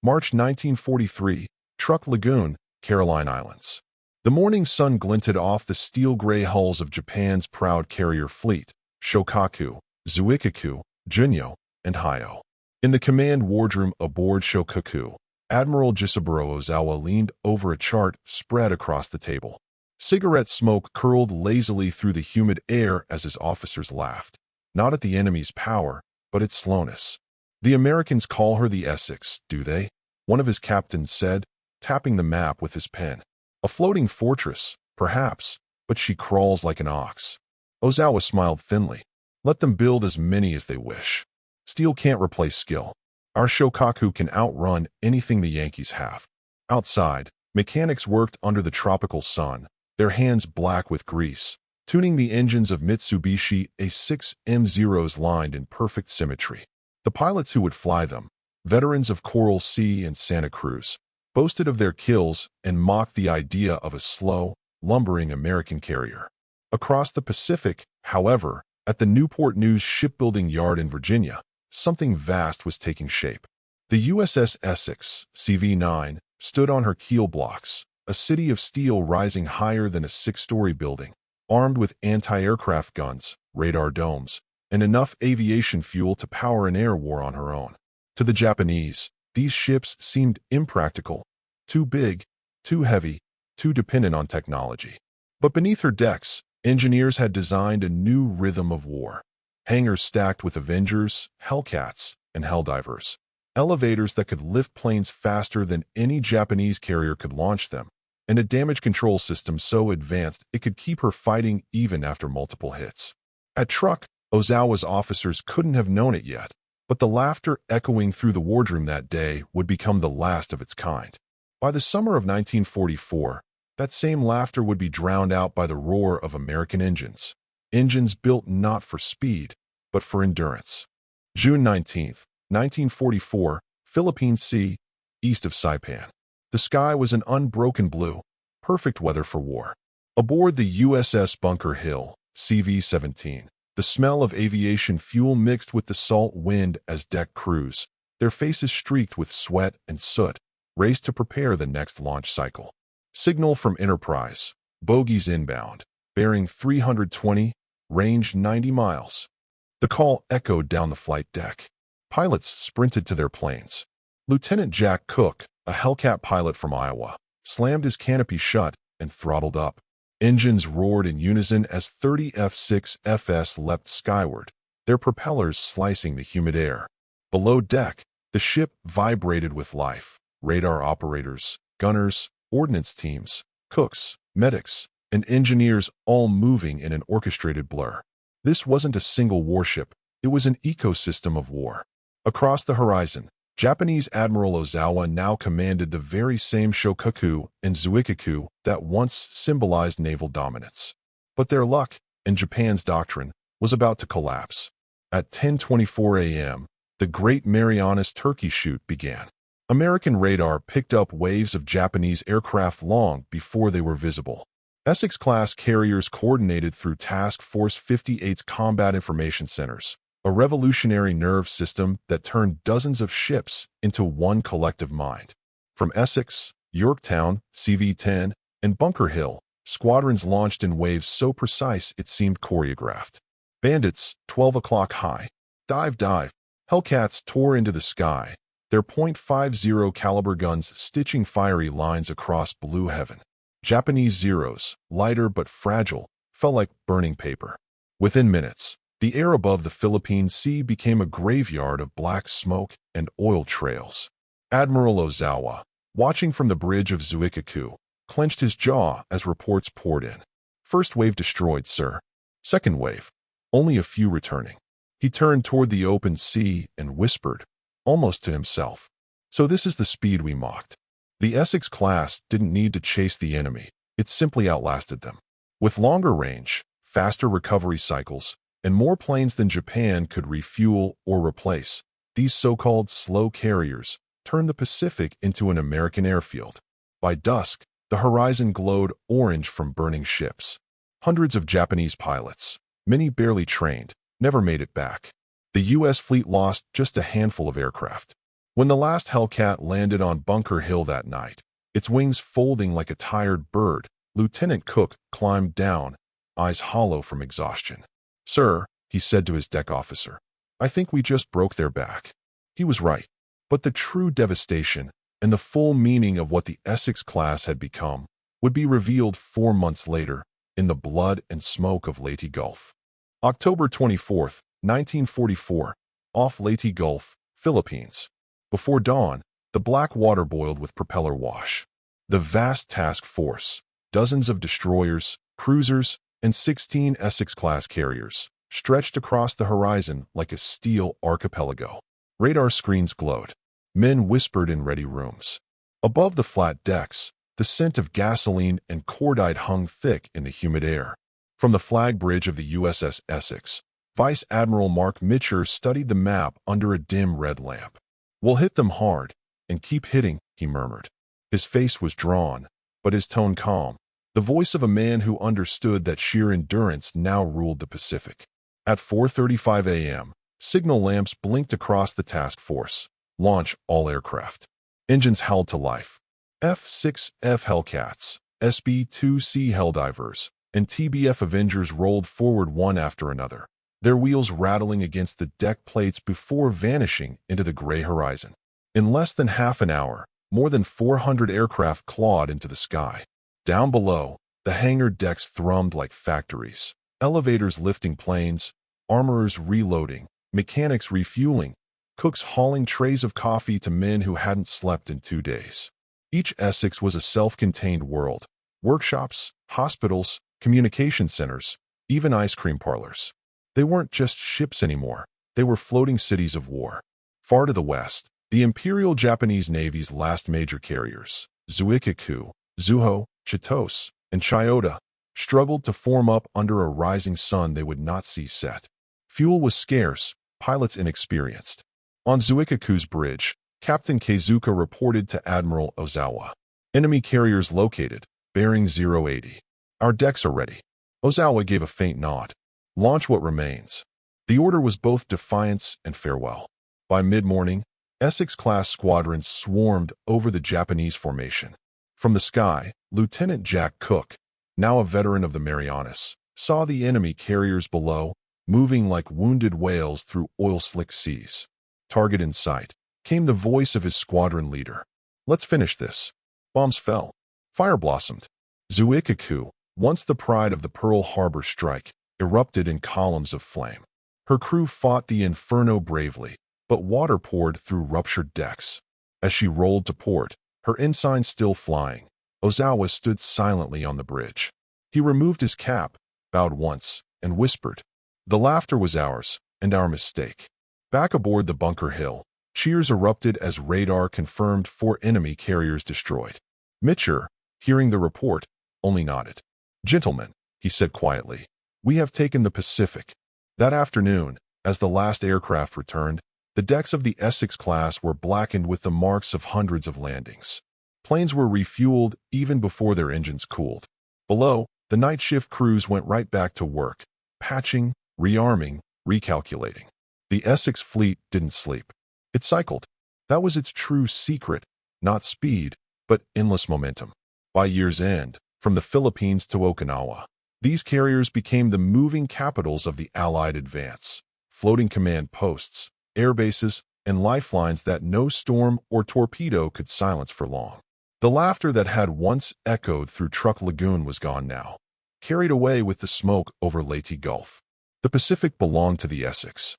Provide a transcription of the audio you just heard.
March 1943, Truk Lagoon, Caroline Islands. The morning sun glinted off the steel-gray hulls of Japan's proud carrier fleet, Shokaku, Zuikaku, Junyo, and Hyo. In the command wardroom aboard Shokaku, Admiral Jisaburo Ozawa leaned over a chart spread across the table. Cigarette smoke curled lazily through the humid air as his officers laughed, not at the enemy's power, but its slowness. "The Americans call her the Essex, do they?" one of his captains said, tapping the map with his pen. "A floating fortress, perhaps, but she crawls like an ox." Ozawa smiled thinly. "Let them build as many as they wish. Steel can't replace skill. Our Shokaku can outrun anything the Yankees have." Outside, mechanics worked under the tropical sun, their hands black with grease, tuning the engines of Mitsubishi A6M0s lined in perfect symmetry. The pilots who would fly them, veterans of Coral Sea and Santa Cruz, boasted of their kills and mocked the idea of a slow, lumbering American carrier. Across the Pacific, however, at the Newport News shipbuilding yard in Virginia, something vast was taking shape. The USS Essex, CV-9, stood on her keel blocks, a city of steel rising higher than a six-story building, armed with anti-aircraft guns, radar domes, and enough aviation fuel to power an air war on her own. To the Japanese, these ships seemed impractical, too big, too heavy, too dependent on technology. But beneath her decks, engineers had designed a new rhythm of war. Hangars stacked with Avengers, Hellcats, and Helldivers. Elevators that could lift planes faster than any Japanese carrier could launch them, and a damage control system so advanced it could keep her fighting even after multiple hits. At Truk, Ozawa's officers couldn't have known it yet, but the laughter echoing through the wardroom that day would become the last of its kind. By the summer of 1944, that same laughter would be drowned out by the roar of American engines. Engines built not for speed, but for endurance. June 19, 1944, Philippine Sea, east of Saipan. The sky was an unbroken blue, perfect weather for war. Aboard the USS Bunker Hill, CV-17, the smell of aviation fuel mixed with the salt wind as deck crews, their faces streaked with sweat and soot, raced to prepare the next launch cycle. Signal from Enterprise, bogies inbound, bearing 320, range 90 miles. The call echoed down the flight deck. Pilots sprinted to their planes. Lieutenant Jack Cook, a Hellcat pilot from Iowa, slammed his canopy shut and throttled up. Engines roared in unison as 30 F-6FS leapt skyward, their propellers slicing the humid air. Below deck, the ship vibrated with life. Radar operators, gunners, ordnance teams, cooks, medics, and engineers all moving in an orchestrated blur. This wasn't a single warship, it was an ecosystem of war. Across the horizon, Japanese Admiral Ozawa now commanded the very same Shokaku and Zuikaku that once symbolized naval dominance. But their luck, and Japan's doctrine, was about to collapse. At 10:24 a.m., the Great Marianas Turkey Shoot began. American radar picked up waves of Japanese aircraft long before they were visible. Essex-Class carriers coordinated through Task Force 58's Combat Information Centers, a revolutionary nerve system that turned dozens of ships into one collective mind. From Essex, Yorktown, CV-10, and Bunker Hill, squadrons launched in waves so precise it seemed choreographed. Bandits, 12 o'clock high. Dive, dive. Hellcats tore into the sky, their .50 caliber guns stitching fiery lines across blue heaven. Japanese Zeros, lighter but fragile, fell like burning paper. Within minutes, the air above the Philippine Sea became a graveyard of black smoke and oil trails. Admiral Ozawa, watching from the bridge of Zuikaku, clenched his jaw as reports poured in. "First wave destroyed, sir. Second wave. Only a few returning." He turned toward the open sea and whispered, almost to himself, "So this is the speed we mocked." The Essex-Class didn't need to chase the enemy, it simply outlasted them. With longer range, faster recovery cycles, and more planes than Japan could refuel or replace, these so-called slow carriers turned the Pacific into an American airfield. By dusk, the horizon glowed orange from burning ships. Hundreds of Japanese pilots, many barely trained, never made it back. The U.S. fleet lost just a handful of aircraft. When the last Hellcat landed on Bunker Hill that night, its wings folding like a tired bird, Lieutenant Cook climbed down, eyes hollow from exhaustion. "Sir," he said to his deck officer, "I think we just broke their back." He was right. But the true devastation and the full meaning of what the Essex-Class had become would be revealed 4 months later in the blood and smoke of Leyte Gulf. October 24th, 1944, off Leyte Gulf, Philippines. Before dawn, the black water boiled with propeller wash. The vast task force, dozens of destroyers, cruisers, and 16 Essex-Class carriers, stretched across the horizon like a steel archipelago. Radar screens glowed. Men whispered in ready rooms. Above the flat decks, the scent of gasoline and cordite hung thick in the humid air. From the flag bridge of the USS Essex, Vice Admiral Mark Mitcher studied the map under a dim red lamp. "We'll hit them hard, and keep hitting," he murmured. His face was drawn, but his tone calm, the voice of a man who understood that sheer endurance now ruled the Pacific. At 4:35 a.m., signal lamps blinked across the task force. "Launch all aircraft." Engines howled to life. F-6F Hellcats, SB-2C Helldivers, and TBF Avengers rolled forward one after another, their wheels rattling against the deck plates before vanishing into the gray horizon. In less than half an hour, more than 400 aircraft clawed into the sky. Down below, the hangar decks thrummed like factories, elevators lifting planes, armorers reloading, mechanics refueling, cooks hauling trays of coffee to men who hadn't slept in 2 days. Each Essex was a self-contained world. Workshops, hospitals, communication centers, even ice cream parlors. They weren't just ships anymore. They were floating cities of war. Far to the west, the Imperial Japanese Navy's last major carriers, Zuikaku, Zuho, Chitose, and Chiyoda, struggled to form up under a rising sun they would not see set. Fuel was scarce, pilots inexperienced. On Zuikaku's bridge, Captain Keizuka reported to Admiral Ozawa. "Enemy carriers located, bearing 080. Our decks are ready." Ozawa gave a faint nod. "Launch what remains." The order was both defiance and farewell. By mid-morning, Essex-Class squadrons swarmed over the Japanese formation. From the sky, Lieutenant Jack Cook, now a veteran of the Marianas, saw the enemy carriers below, moving like wounded whales through oil-slick seas. "Target in sight," came the voice of his squadron leader. "Let's finish this." Bombs fell. Fire blossomed. Zuikaku, once the pride of the Pearl Harbor strike, erupted in columns of flame. Her crew fought the inferno bravely, but water poured through ruptured decks. As she rolled to port, her ensign still flying, Ozawa stood silently on the bridge. He removed his cap, bowed once, and whispered. The laughter was ours, and our mistake. Back aboard the Bunker Hill, cheers erupted as radar confirmed 4 enemy carriers destroyed. Mitcher, hearing the report, only nodded. "Gentlemen," he said quietly, "we have taken the Pacific." That afternoon, as the last aircraft returned, the decks of the Essex-Class were blackened with the marks of hundreds of landings. Planes were refueled even before their engines cooled. Below, the night shift crews went right back to work, patching, rearming, recalculating. The Essex fleet didn't sleep. It cycled. That was its true secret, not speed, but endless momentum. By year's end, from the Philippines to Okinawa, these carriers became the moving capitals of the Allied advance, floating command posts, air bases, and lifelines that no storm or torpedo could silence for long. The laughter that had once echoed through Truck Lagoon was gone now, carried away with the smoke over Leyte Gulf. The Pacific belonged to the Essex.